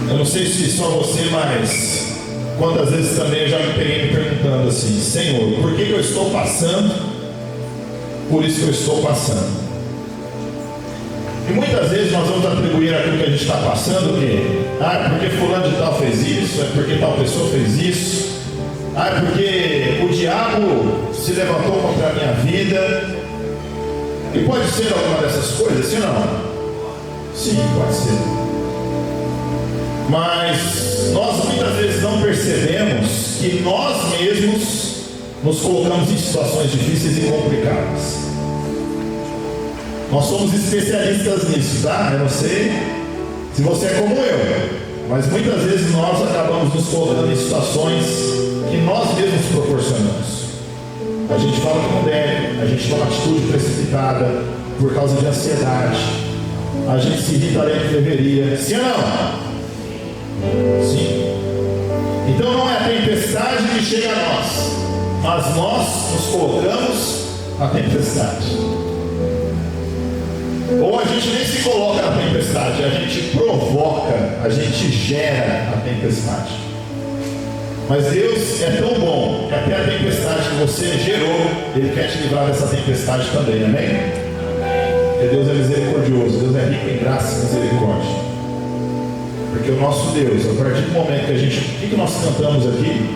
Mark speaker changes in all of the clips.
Speaker 1: Eu não sei se só você, mas quantas vezes também eu já me peguei me perguntando assim: Senhor, por que eu estou passando por isso que eu estou passando? E muitas vezes nós vamos atribuir aquilo que a gente está passando, o quê? Ah, é porque fulano de tal fez isso, é porque tal pessoa fez isso, ah, é porque o diabo se levantou contra a minha vida. E pode ser alguma dessas coisas, sim ou não? Sim, pode ser. Mas nós muitas vezes não percebemos que nós mesmos nos colocamos em situações difíceis e complicadas. Nós somos especialistas nisso, tá? Eu não sei se você é como eu, mas muitas vezes nós acabamos nos colocando em situações que nós mesmos proporcionamos. A gente fala que não deve, a gente toma atitude precipitada por causa de ansiedade, a gente se irrita além que deveria, sim ou não? Sim. Então não é a tempestade que chega a nós, mas nós nos colocamos na tempestade. Ou a gente nem se coloca na tempestade, a gente provoca, a gente gera a tempestade. Mas Deus é tão bom que até a tempestade que você gerou, Ele quer te livrar dessa tempestade também, amém? Porque Deus é misericordioso, Deus é rico em graça e misericórdia. Porque o nosso Deus, a partir do momento que a gente... O que nós cantamos aqui?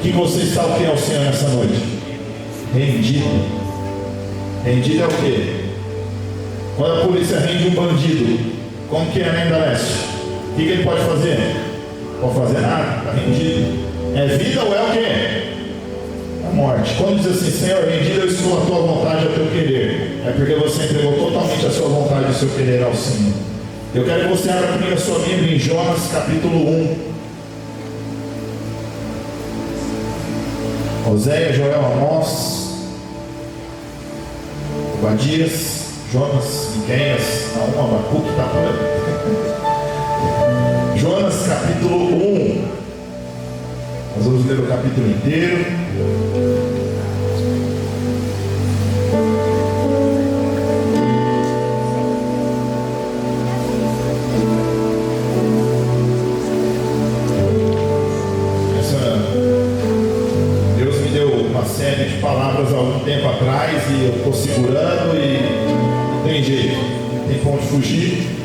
Speaker 1: Que você está o que ao Senhor nessa noite? Rendido. Rendido é o quê? Quando a polícia rende um bandido, como que é, né, Indaleste? O que ele pode fazer? Não pode fazer nada, está rendido. É vida ou é o quê? A morte. Quando diz assim, Senhor, rendido eu estou à tua vontade, ao teu querer, é porque você entregou totalmente a sua vontade e o seu querer ao Senhor. Eu quero que você abra comigo a sua Bíblia em Jonas capítulo 1. Oséias, Joel, Amós, Obadias, Jonas, Miqueias, Naum, Abacuque, está por aí. Jonas capítulo 1. Nós vamos ler o capítulo inteiro. Deus me deu uma série de palavras há algum tempo atrás e eu estou segurando e não tem jeito, não tem como fugir.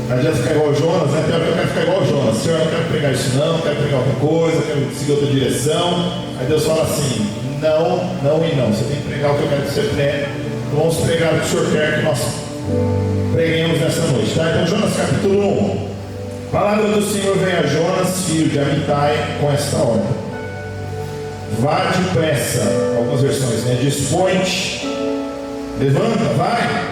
Speaker 1: Não adianta ficar igual o Jonas, né? Eu quero ficar igual o Jonas. Senhor, eu não quero pregar isso não quero pregar outra coisa, quero seguir outra direção. Aí Deus fala assim, não, não e não. Você tem que pregar o que eu quero que você pregue. Então vamos pregar o que o Senhor quer que nós preguemos nessa noite, tá? Então Jonas capítulo 1. A palavra do Senhor vem a Jonas, filho de Amitai, com esta ordem: vá depressa, algumas versões, né? Dispõe-te, levanta, vai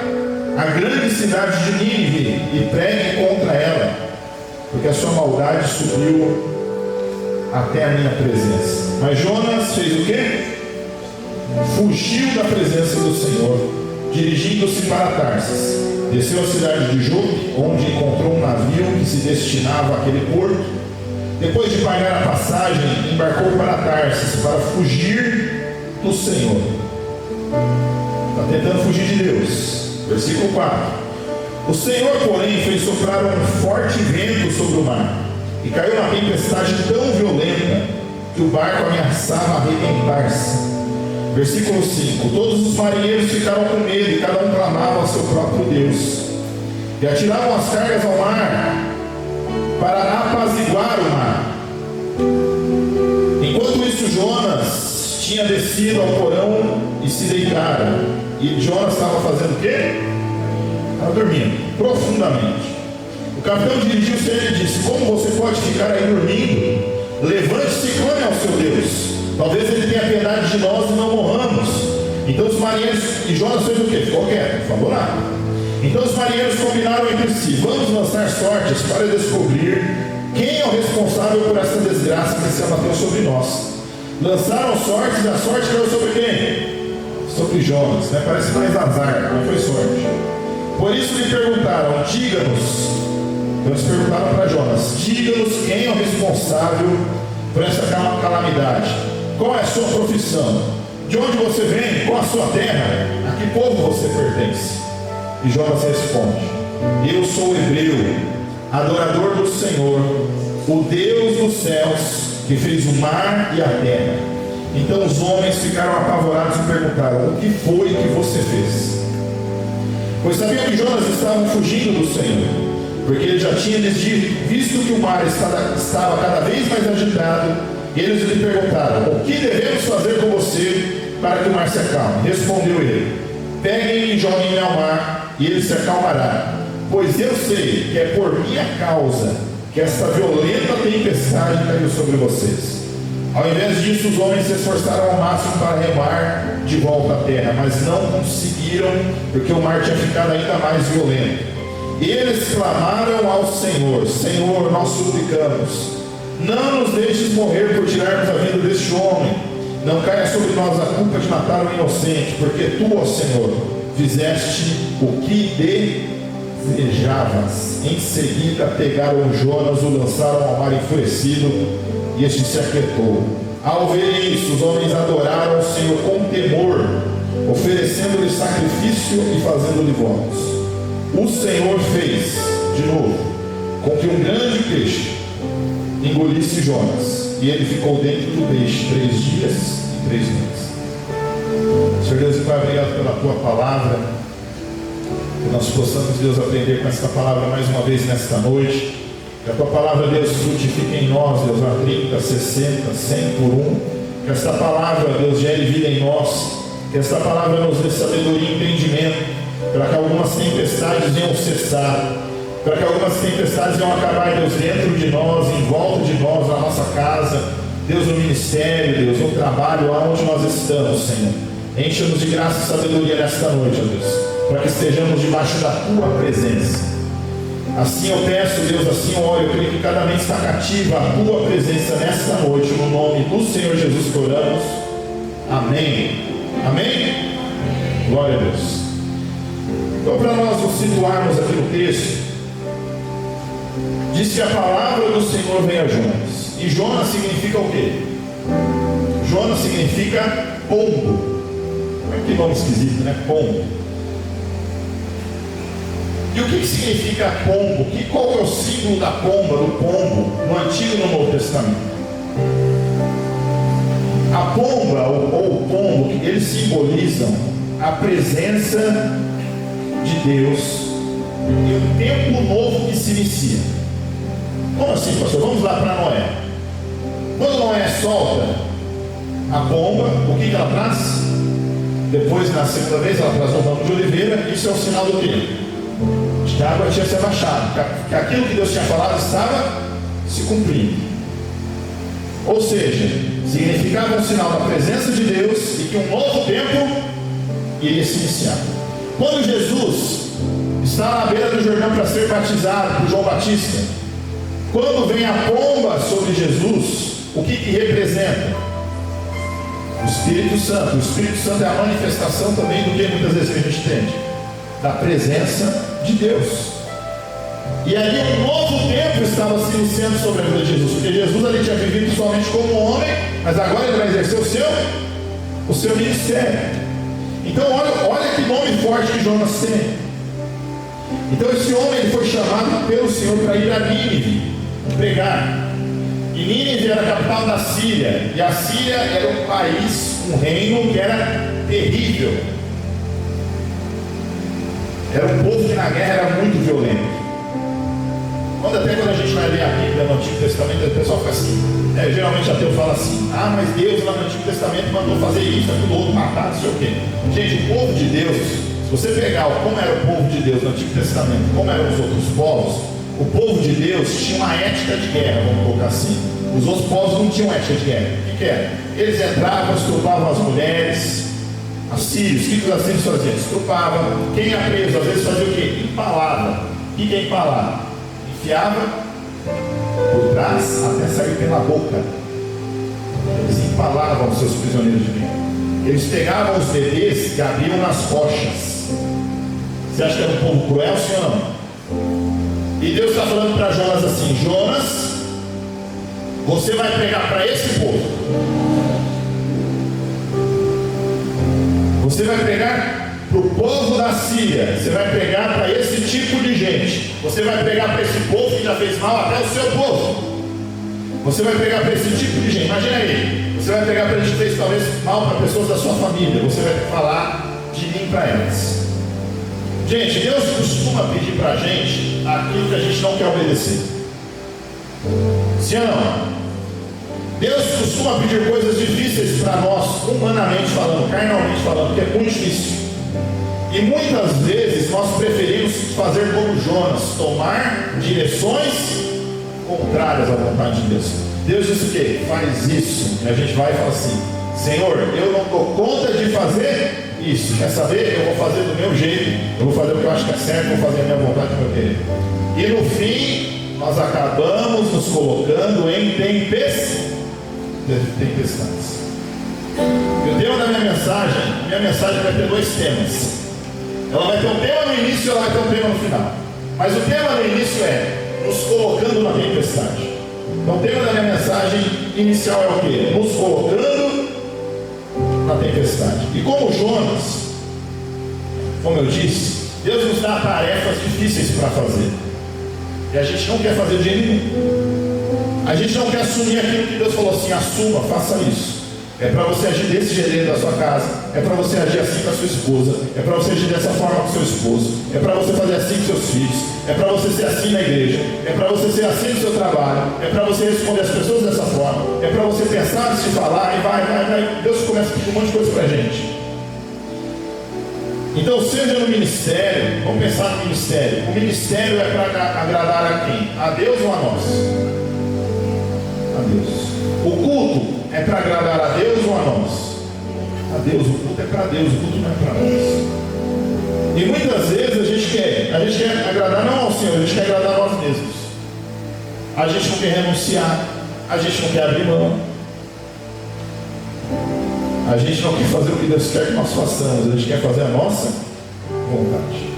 Speaker 1: a grande cidade de Nínive e pregue contra ela, porque a sua maldade subiu até a minha presença. Mas Jonas fez o quê? Fugiu da presença do Senhor, dirigindo-se para Tarsis. Desceu à cidade de Jope, onde encontrou um navio que se destinava àquele porto. Depois de pagar a passagem, embarcou para Tarsis para fugir do Senhor. Está tentando fugir de Deus. Versículo 4. O Senhor, porém, fez soprar um forte vento sobre o mar, e caiu uma tempestade tão violenta que o barco ameaçava arrebentar-se. Versículo 5. Todos os marinheiros ficaram com medo, e cada um clamava ao seu próprio Deus, e atiravam as cargas ao mar para apaziguar o mar. Enquanto isso, Jonas tinha descido ao porão e se deitara. E Jonas estava fazendo o quê? Estava dormindo profundamente. O capitão dirigiu-se a ele e disse: como você pode ficar aí dormindo? Levante-se e clame ao seu Deus. Talvez ele tenha piedade de nós e não morramos. Então os marinheiros... E Jonas fez o quê? Ficou quieto, não falou nada. Então os marinheiros combinaram entre si: vamos lançar sortes para descobrir quem é o responsável por essa desgraça que se abateu sobre nós. Lançaram sortes e a sorte caiu sobre quem? Sobre Jonas, né? Parece mais azar, não foi sorte. Por isso lhe perguntaram: diga-nos. Então eles perguntaram para Jonas: diga-nos quem é o responsável por essa calamidade. Qual é a sua profissão? De onde você vem? Qual a sua terra? A que povo você pertence? E Jonas responde: eu sou hebreu, adorador do Senhor, o Deus dos céus, que fez o mar e a terra. Então os homens ficaram apavorados e perguntaram: o que foi que você fez? Pois sabiam que Jonas estava fugindo do Senhor, porque ele já tinha lhes dito, visto que o mar estava cada vez mais agitado. E eles lhe perguntaram: o que devemos fazer com você para que o mar se acalme? Respondeu ele: peguem e joguem-me ao mar, e ele se acalmará. Pois eu sei que é por minha causa que esta violenta tempestade caiu sobre vocês. Ao invés disso, os homens se esforçaram ao máximo para remar de volta à terra, mas não conseguiram, porque o mar tinha ficado ainda mais violento. E eles clamaram ao Senhor: Senhor, nós suplicamos, não nos deixes morrer por tirarmos a vida deste homem. Não caia sobre nós a culpa de matar um inocente, porque tu, ó Senhor, fizeste o que desejavas. Em seguida pegaram Jonas, o lançaram ao mar enfurecido, e este se aquietou. Ao ver isso, os homens adoraram o Senhor com temor, oferecendo-lhe sacrifício e fazendo-lhe votos. O Senhor fez, de novo, com que um grande peixe engolisse Jonas, e ele ficou dentro do peixe 3 dias e 3 noites. Senhor Deus e Pai, obrigado pela Tua palavra, que nós possamos, Deus, aprender com esta palavra mais uma vez nesta noite. Que a Tua palavra, Deus, frutifique em nós, Deus, a 30, 60, 100 por 1. Que esta palavra, Deus, gere vida em nós. Que esta palavra nos dê sabedoria e entendimento, para que algumas tempestades venham cessar, para que algumas tempestades venham acabar, Deus, dentro de nós, em volta de nós, na nossa casa, Deus, no ministério, Deus, no trabalho, aonde nós estamos, Senhor. Encha-nos de graça e sabedoria nesta noite, ó Deus, para que estejamos debaixo da Tua presença. Assim eu peço, Deus, assim eu oro, eu creio que cada mente está cativa à Tua presença nesta noite, no nome do Senhor Jesus que oramos. Amém. Amém? Glória a Deus. Então, para nós nos situarmos aqui no texto, diz que a palavra do Senhor veio a Jonas. E Jonas significa o quê? Jonas significa pombo. Que nome esquisito, né? Pombo. E o que significa pombo? Qual é o símbolo da pomba, do pombo, no Antigo e no Novo Testamento? A pomba ou o pombo, eles simbolizam a presença de Deus e um tempo novo que se inicia. Como assim, pastor? Vamos lá para Noé. Quando Noé solta a pomba, o que ela traz? Depois, na segunda vez, ela traz um ramo de oliveira. Isso é o sinal do quê? De que a água tinha se abaixado, que aquilo que Deus tinha falado estava se cumprindo. Ou seja, significava um sinal da presença de Deus e que um novo tempo iria se iniciar. Quando Jesus está na beira do Jordão para ser batizado por João Batista, quando vem a pomba sobre Jesus, o que representa? O Espírito Santo. O Espírito Santo é a manifestação também do que muitas vezes a gente entende, da presença de Deus. E ali um novo tempo estava se iniciando sobre a vida de Jesus, porque Jesus ali tinha vivido somente como homem, mas agora ele vai exercer o seu ministério. Então olha que nome forte que Jonas tem. Então esse homem ele foi chamado pelo Senhor para ir a Nínive pregar. E Nínive era a capital da Síria, e a Síria era um país, um reino que era terrível. Era um povo que na guerra era muito violento. Quando a gente vai ler a Bíblia no Antigo Testamento, o pessoal fica assim, geralmente ateu fala assim: ah, mas Deus lá no Antigo Testamento mandou fazer isso, aquilo outro, matar, não sei o quê. Gente, o povo de Deus, se você pegar como era o povo de Deus no Antigo Testamento, como eram os outros povos, o povo de Deus tinha uma ética de guerra, vamos colocar assim. Os outros povos não tinham ética de guerra. O que era? Eles entravam, estupravam as mulheres. Assírios, o que os assírios faziam? Estrupavam. Quem ia preso, às vezes fazia o quê? Empalava. O que é empalar? Enfiava por trás até sair pela boca. Eles empalavam os seus prisioneiros de guerra. Eles pegavam os bebês e abriam nas rochas. Você acha que era um povo cruel, sim ou não? E Deus está falando para Jonas assim: Jonas, você vai pregar para esse povo. Você vai pregar para o povo da Síria, você vai pregar para esse tipo de gente. Você vai pregar para esse povo que já fez mal até o seu povo. Você vai pregar para esse tipo de gente. Imagina aí, você vai pregar para gente que fez talvez mal para pessoas da sua família. Você vai falar de mim para elas. Gente, Deus costuma pedir para a gente aquilo que a gente não quer obedecer. Sim ou não? Deus costuma pedir coisas difíceis para nós, humanamente falando, carnalmente falando, que é muito difícil. E muitas vezes nós preferimos fazer como Jonas, tomar direções contrárias à vontade de Deus. Deus disse o quê? Faz isso. E a gente vai e fala assim: Senhor, eu não dou conta de fazer isso. Quer saber? Eu vou fazer do meu jeito. Eu vou fazer o que eu acho que é certo. Vou fazer a minha vontade e o meu querer. E no fim, nós acabamos nos colocando em tempestades. E o tema da minha mensagem vai ter dois temas. Ela vai ter um tema no início e ela vai ter um tema no final. Mas o tema no início é nos colocando na tempestade. Então o tema da minha mensagem inicial é o quê? Nos colocando na tempestade. E como Jonas, como eu disse, Deus nos dá tarefas difíceis para fazer. E a gente não quer fazer de jeito nenhum. A gente não quer assumir aquilo que Deus falou assim: assuma, faça isso. É para você agir desse jeito dentro da sua casa. É para você agir assim com a sua esposa. É para você agir dessa forma com o seu esposo. É para você fazer assim com seus filhos. É para você ser assim na igreja. É para você ser assim no seu trabalho. É para você responder as pessoas dessa forma. É para você pensar antes de falar. E vai. Deus começa a pedir um monte de coisa para a gente. Então, seja no ministério, vamos pensar no ministério. O ministério é para agradar a quem? A Deus ou a nós? A Deus. O culto é para agradar a Deus ou a nós? A Deus. O culto é para Deus, o culto não é para nós. E muitas vezes a gente quer agradar não ao Senhor, a gente quer agradar a nós mesmos. A gente não quer renunciar, a gente não quer abrir mão, a gente não quer fazer o que Deus quer que nós façamos, a gente quer fazer a nossa vontade.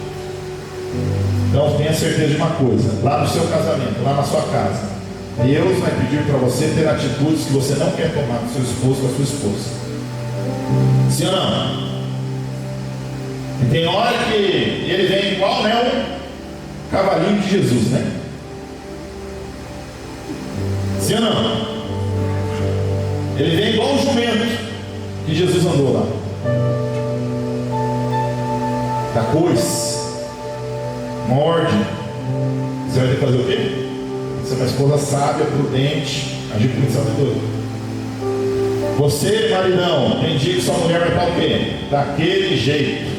Speaker 1: Então tenha certeza de uma coisa: lá no seu casamento, lá na sua casa, Deus vai pedir para você ter atitudes que você não quer tomar com seu esposo, com a sua esposa. Sim ou não? E tem hora que ele vem igual, né, um cavalinho de Jesus, né? Sim ou não? Ele vem igual um jumento que Jesus andou lá. Da coisa, morde. Você vai ter que fazer o quê? Você é uma esposa sábia, prudente, agir com sabedoria. Você, maridão, tem dia que sua mulher vai estar o quê? Daquele jeito.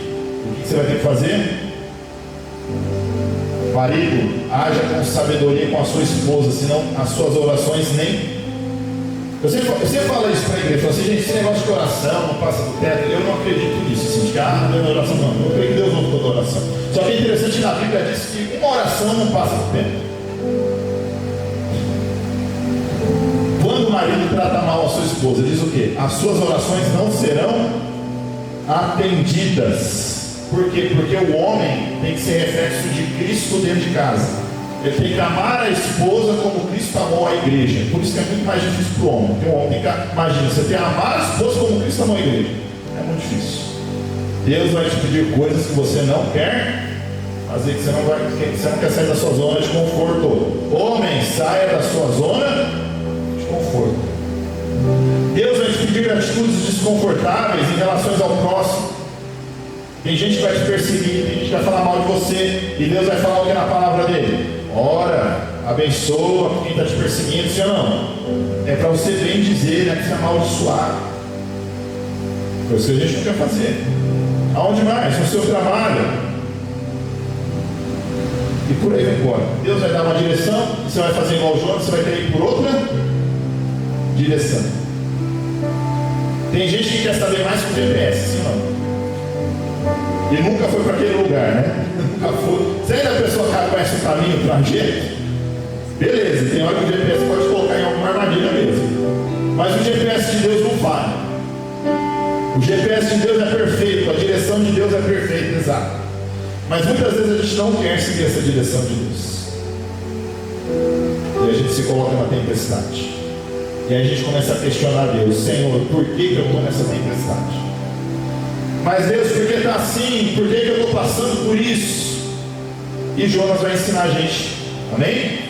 Speaker 1: O que você vai ter que fazer? Marido, haja com sabedoria com a sua esposa, senão as suas orações nem... Eu sempre falo isso para a igreja, assim: gente, esse negócio de oração não passa do teto. Eu não acredito nisso, assim, de que não é oração, não. Eu creio que Deus ouve toda oração. Só que é interessante que na Bíblia diz que uma oração não passa do teto. Quando o marido trata mal a sua esposa, diz o quê? As suas orações não serão atendidas. Por quê? Porque o homem tem que ser reflexo de Cristo dentro de casa. Ele tem que amar a esposa como Cristo amou a igreja. Por isso que é muito mais difícil para o homem. Porque o homem tem que, imagina, você tem que amar a esposa como Cristo amou a igreja. É muito difícil. Deus vai te pedir coisas que você não quer fazer, que você não quer sair da sua zona de conforto. Homem, saia da sua zona de conforto. Deus vai te pedir atitudes desconfortáveis em relações ao próximo. Tem gente que vai te perseguir, tem gente que vai falar mal de você, e Deus vai falar o que na palavra dele? Ora, abençoa quem está te perseguindo, sim ou não? É para você bem dizer, né, que você é amaldiçoado. Coisa que a gente não quer fazer. Aonde mais? No seu trabalho. E por aí vai embora. Deus vai dar uma direção, e você vai fazer igual o Jonas, você vai ter que ir por outra direção. Tem gente que quer saber mais que o GPS, sim ou não? E nunca foi para aquele lugar, né? Nunca foi. Se ainda a pessoa conhece o caminho para jeito, beleza, tem hora que o GPS pode colocar em alguma armadilha mesmo. Mas o GPS de Deus não vale. O GPS de Deus é perfeito, a direção de Deus é perfeita, exato. Mas muitas vezes a gente não quer seguir essa direção de Deus. E a gente se coloca na tempestade. E aí a gente começa a questionar Deus: Senhor, por que eu estou nessa tempestade? Mas Deus, por que está assim? Por que eu estou passando por isso? E Jonas vai ensinar a gente, amém?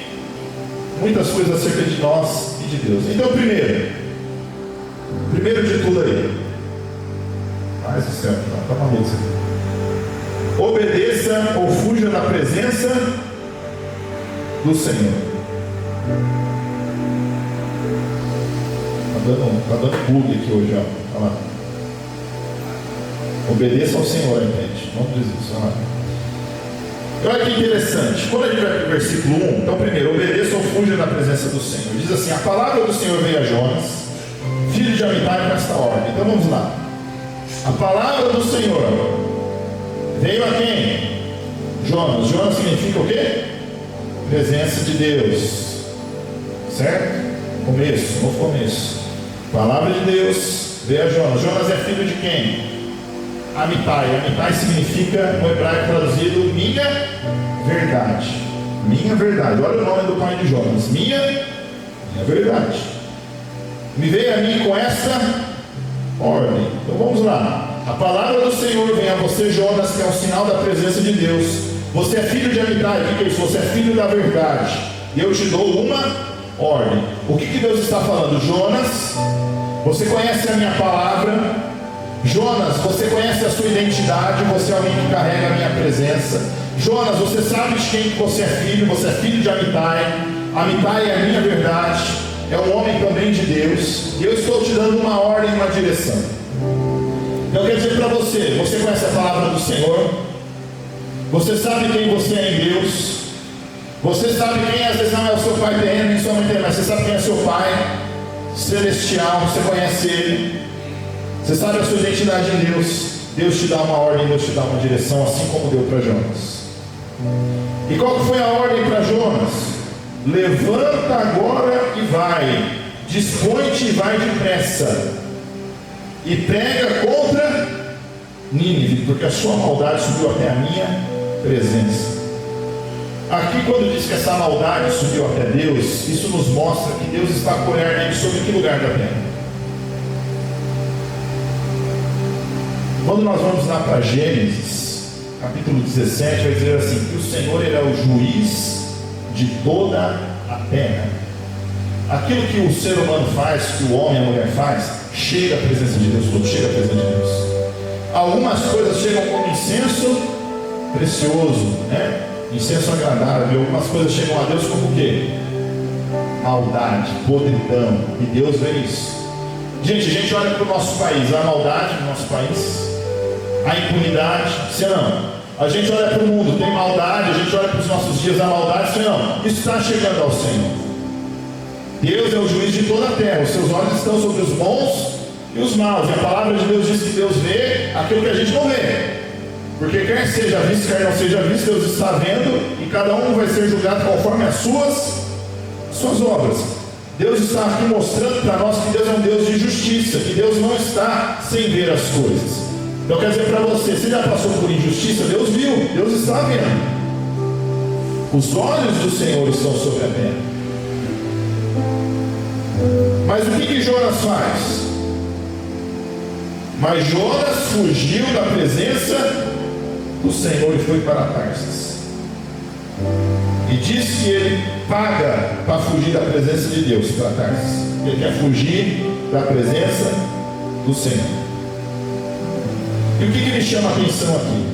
Speaker 1: Muitas coisas acerca de nós e de Deus. Então, primeiro de tudo aí, mais o céu, tá maluco isso aqui. Obedeça ou fuja da presença do Senhor. Tá dando bug aqui hoje, ó. Olha lá. Obedeça ao Senhor, entende? Vamos dizer isso, olha lá. Olha que interessante. Quando a gente vai para o versículo 1, então primeiro, obedeça ou fuja da presença do Senhor. Diz assim: a palavra do Senhor veio a Jonas, filho de Amitai, com esta ordem. Então vamos lá. A palavra do Senhor veio a quem? Jonas. Jonas significa o quê? Presença de Deus. Certo? Começo, novo começo. Palavra de Deus veio a Jonas. Jonas é filho de quem? Amitai. Amitai significa, no hebraico traduzido, minha verdade. Minha verdade. Olha o nome do pai de Jonas. Minha verdade. Me veio a mim com esta ordem. Então vamos lá. A palavra do Senhor vem a você, Jonas, que é um sinal da presença de Deus. Você é filho de Amitai. O que é isso? Você é filho da verdade. E eu te dou uma ordem. O que Deus está falando? Jonas, você conhece a minha palavra. Jonas, você conhece a sua identidade. Você é alguém que carrega a minha presença. Jonas, você sabe de quem você é filho. Você é filho de Amitai. Amitai é a minha verdade. É um homem também de Deus. E eu estou te dando uma ordem e uma direção. Então eu quero dizer para você, você conhece a palavra do Senhor. Você sabe quem você é em Deus. Você sabe quem às vezes não é o seu pai terreno, nem sua mãe terrena, mas você sabe quem é seu pai celestial. Você conhece ele. Você sabe a sua identidade em Deus. Deus te dá uma ordem, Deus te dá uma direção, assim como deu para Jonas. E qual foi a ordem para Jonas? Levanta agora e vai. Dispõe-te e vai depressa. E prega contra Nínive, porque a sua maldade subiu até a minha presença. Aqui, quando diz que essa maldade subiu até Deus, isso nos mostra que Deus está com o olhar nele sobre que lugar da terra? Quando nós vamos lá para Gênesis, capítulo 17, vai dizer assim: que o Senhor ele é o juiz de toda a terra. Aquilo que o ser humano faz, que o homem e a mulher faz, chega à presença de Deus, tudo chega à presença de Deus. Algumas coisas chegam como incenso precioso, né? Incenso agradável. Algumas coisas chegam a Deus como o quê? Maldade, podridão. E Deus vê isso. Gente, a gente olha para o nosso país, a maldade no nosso país, a impunidade, se não. A gente olha para o mundo, tem maldade. A gente olha para os nossos dias, a maldade, se não. Isso está chegando ao Senhor. Deus é o juiz de toda a terra. Os seus olhos estão sobre os bons e os maus. E a palavra de Deus diz que Deus vê aquilo que a gente não vê. Porque quer seja visto, quer não seja visto, Deus está vendo. E cada um vai ser julgado conforme as suas obras. Deus está aqui mostrando para nós que Deus é um Deus de justiça. Que Deus não está sem ver as coisas. Então quer dizer para você já passou por injustiça? Deus viu, Deus está vendo. Os olhos do Senhor estão sobre a terra. Mas o que Jonas faz? Mas Jonas fugiu da presença do Senhor e foi para Tarsis. E diz que ele paga para fugir da presença de Deus para Tarsis. Ele quer fugir da presença do Senhor. E o que me chama a atenção aqui?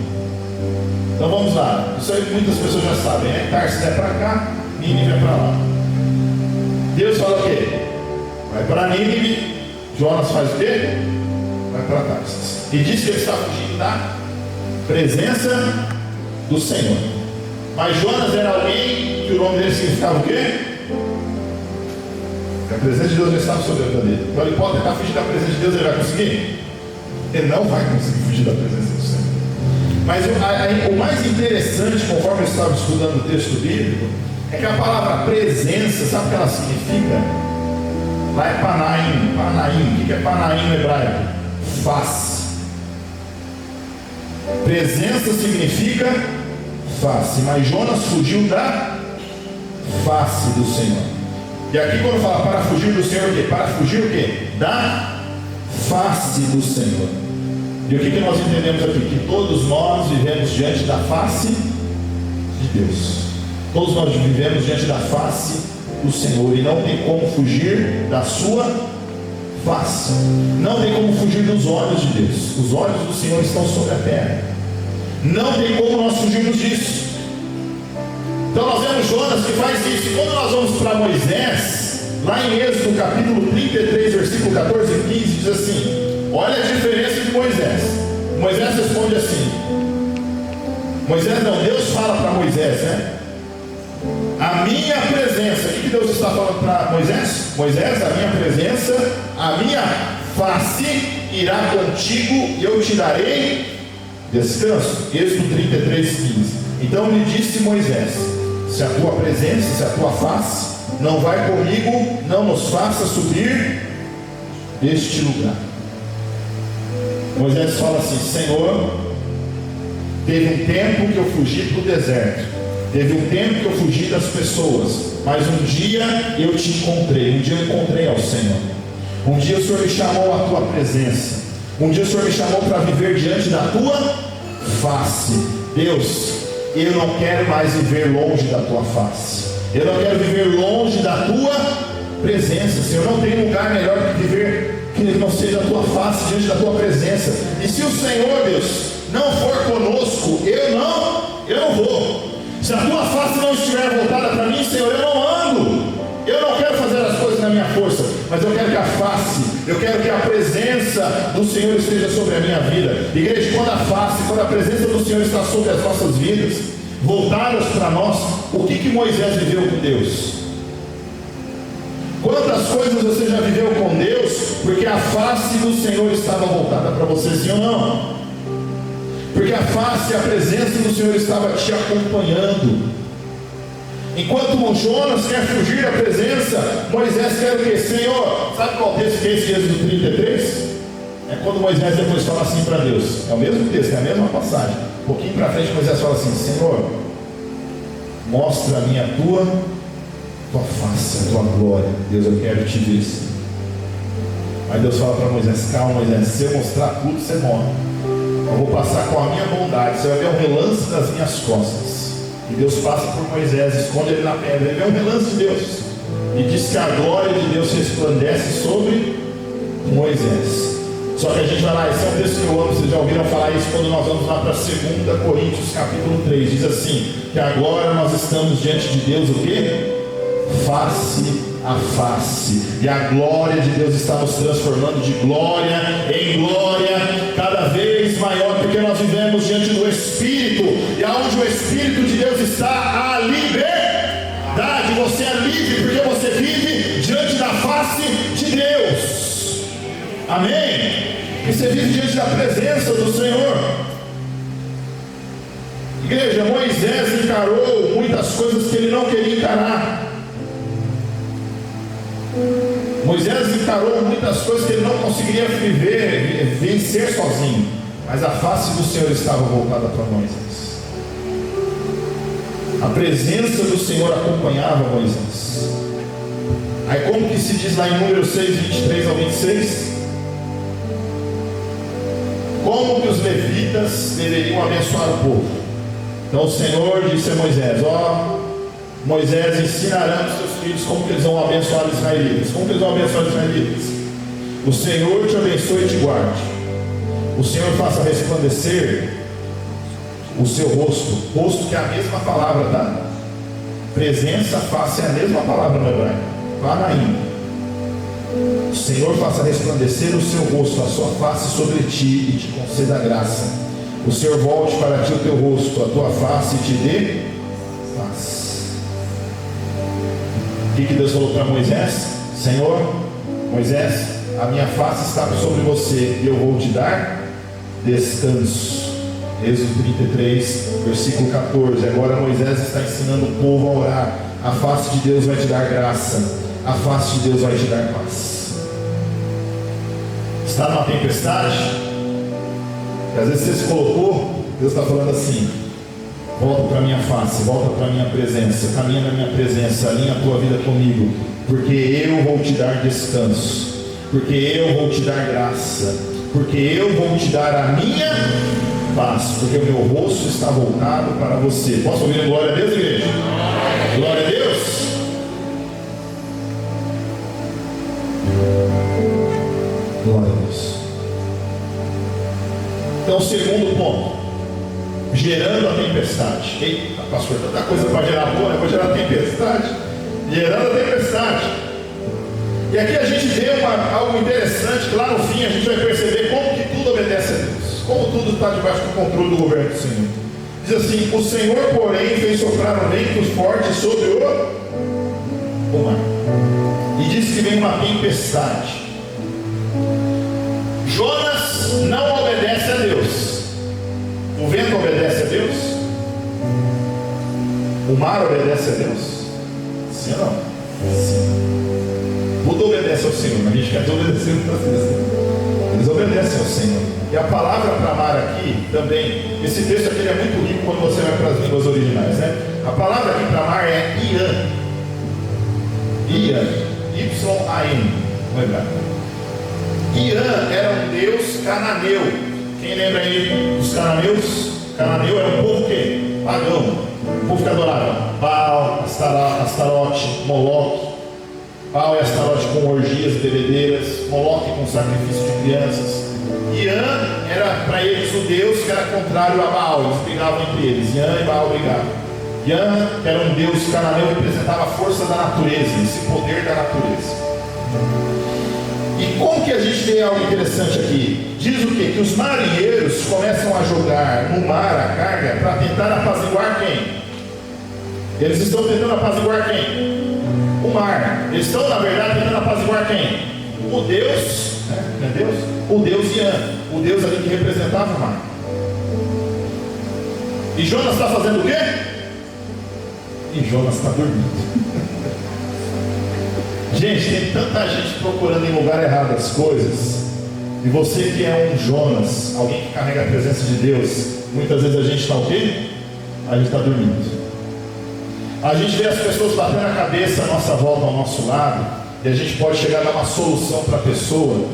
Speaker 1: Então vamos lá. Isso aí muitas pessoas já sabem, né? Tarsis é para cá, Nínive é para lá. Deus fala o quê? Vai para Nínive. Jonas faz o quê? Vai para Tarsis. E diz que ele está fugindo da presença do Senhor. Mas Jonas era alguém que o nome dele significava o quê? Que a presença de Deus já estava sobre a vida dele. Então ele pode tentar fugir da presença de Deus, ele vai conseguir? Ele não vai conseguir fugir da presença do Senhor. Mas o mais interessante, conforme eu estava estudando o texto bíblico, é que a palavra presença, sabe o que ela significa? Lá é Panaim. Panaim. O que é Panaim no hebraico? Face. Presença significa face. Mas Jonas fugiu da face do Senhor. E aqui quando fala para fugir do Senhor, o quê? Para fugir o quê? Da face do Senhor. E o que nós entendemos aqui? Que todos nós vivemos diante da face de Deus. Todos nós vivemos diante da face do Senhor, e não tem como fugir da sua face. Não tem como fugir dos olhos de Deus. Os olhos do Senhor estão sobre a terra. Não tem como nós fugirmos disso. Então nós vemos Jonas que faz isso. E quando nós vamos para Moisés, lá em Êxodo capítulo 33, versículo 14 e 15, diz assim: olha a diferença de Moisés. Moisés responde assim. Moisés não, Deus fala para Moisés, né? A minha presença. O que Deus está falando para Moisés? Moisés, a minha presença, a minha face irá contigo e eu te darei descanso. Êxodo 33, 15. Então lhe disse Moisés: se a tua presença, se a tua face não vai comigo, não nos faça subir deste lugar. Moisés fala assim: Senhor, teve um tempo que eu fugi para o deserto, teve um tempo que eu fugi das pessoas, mas um dia eu te encontrei, um dia eu encontrei ao Senhor. Um dia o Senhor me chamou à tua presença, um dia o Senhor me chamou para viver diante da tua face. Deus, eu não quero mais viver longe da tua face, eu não quero viver longe da tua presença, Senhor. Não tem lugar melhor que viver que não seja a tua face, diante da tua presença. E se o Senhor, Deus, não for conosco, eu não vou. Se a tua face não estiver voltada para mim, Senhor, eu não ando. Eu não quero fazer as coisas na minha força, mas eu quero que a face, eu quero que a presença do Senhor esteja sobre a minha vida. Igreja, quando a face, quando a presença do Senhor está sobre as nossas vidas, voltadas para nós, o que Moisés viveu com Deus? Quantas coisas você já viveu com Deus, porque a face do Senhor estava voltada para você, sim ou não? Porque a face e a presença do Senhor estava te acompanhando. Enquanto o Jonas quer fugir da presença, Moisés quer o que? Senhor, sabe qual texto que é esse Êxodo 33? É quando Moisés depois fala assim para Deus. É o mesmo texto, é a mesma passagem. Um pouquinho para frente Moisés fala assim: Senhor, mostra a minha tua face, a tua glória. Deus, eu quero te ver. Aí Deus fala para Moisés: calma, Moisés, se eu mostrar tudo, você morre. Eu vou passar com a minha bondade, você vai ver um relance das minhas costas. E Deus passa por Moisés, esconde ele na pedra, ele vê um relance de Deus, e diz que a glória de Deus resplandece sobre Moisés. Só que a gente vai lá, esse é um texto que eu amo, vocês já ouviram falar isso quando nós vamos lá para 2 Coríntios capítulo 3, diz assim, que agora nós estamos diante de Deus o quê? Face a face, e a glória de Deus está nos transformando de glória em glória, cada vez maior, porque nós vivemos diante do Espírito, e aonde o Espírito de Deus está, a liberdade. Você é livre porque você vive diante da face de Deus, amém? E você vive diante da presença do Senhor. Igreja, Moisés encarou muitas coisas que ele não queria encarar. Moisés encarou muitas coisas que ele não conseguiria vencer sozinho, mas a face do Senhor estava voltada para Moisés. A presença do Senhor acompanhava Moisés. Aí como que se diz lá em Números 6, 23 ao 26? Como que os levitas deveriam abençoar o povo? Então o Senhor disse a Moisés: Moisés, ensinará os seus filhos como que eles vão abençoar os israelitas. Como que eles vão abençoar os israelitas? O Senhor te abençoe e te guarde. O Senhor faça resplandecer o seu rosto. Rosto que é a mesma palavra, tá? Presença, face é a mesma palavra no hebraico. Paraim. O Senhor faça resplandecer o seu rosto, a sua face sobre ti, e te conceda graça. O Senhor volte para ti o teu rosto, a tua face, e te dê paz. O que Deus falou para Moisés? Senhor, Moisés, a minha face está sobre você e eu vou te dar descanso. Êxodo 33, versículo 14. Agora Moisés está ensinando o povo a orar. A face de Deus vai te dar graça, a face de Deus vai te dar paz. Está numa tempestade, que às vezes você se colocou, Deus está falando assim: volta para a minha face, volta para a minha presença, caminha na minha presença, alinha a tua vida comigo, porque eu vou te dar descanso, porque eu vou te dar graça, porque eu vou te dar a minha paz, porque o meu rosto está voltado para você. Posso ouvir glória a Deus, igreja? Glória a Deus. Glória a Deus. Então, segundo ponto, gerando a tempestade. Eita, pastor, tanta coisa para gerar boa, né? Para gerar tempestade. Gerando a tempestade. E aqui a gente vê algo interessante, que lá no fim a gente vai perceber como que tudo obedece a Deus, como tudo está debaixo do controle do governo do Senhor. Diz assim: o Senhor, porém, fez soprar um vento forte sobre o mar, e disse que vem uma tempestade. Jonas não obedece a Deus. O vento obedece a Deus? O mar obedece a Deus? Sim ou não? Sim. Tudo obedece ao Senhor. A gente quer obedecer muitas vezes. Eles obedecem ao Senhor. E a palavra para mar aqui também, esse texto aqui é muito rico quando você vai para as línguas originais, né? A palavra aqui para mar é Ian. Ian. Y-A-N. Vamos lembrar. Ian era um deus cananeu. Quem lembra aí dos cananeus? Cananeu era um povo que? Pagão. Um povo que adorava Baal, Astarote, Moloque. Baal e Astarote com orgias e bebedeiras, Moloque com sacrifício de crianças. Ian era para eles o deus que era contrário a Baal, eles brigavam entre eles. Ian e Baal brigavam. Ian, que era um deus cananeu, representava a força da natureza, esse poder da natureza. E como que a gente vê algo interessante aqui? Diz o quê? Que os marinheiros começam a jogar no mar a carga para tentar apaziguar quem? Eles estão tentando apaziguar quem? O mar. Eles estão, na verdade, tentando apaziguar quem? O Deus, né? Não é Deus? O Deus Ian, o Deus ali que representava o mar. E Jonas está fazendo o quê? E Jonas está dormindo. Gente, tem tanta gente procurando em lugar errado as coisas. E você que é um Jonas, alguém que carrega a presença de Deus, muitas vezes a gente está o quê? A gente está dormindo. A gente vê as pessoas batendo a cabeça à nossa volta, ao nosso lado, e a gente pode chegar a dar uma solução para a pessoa.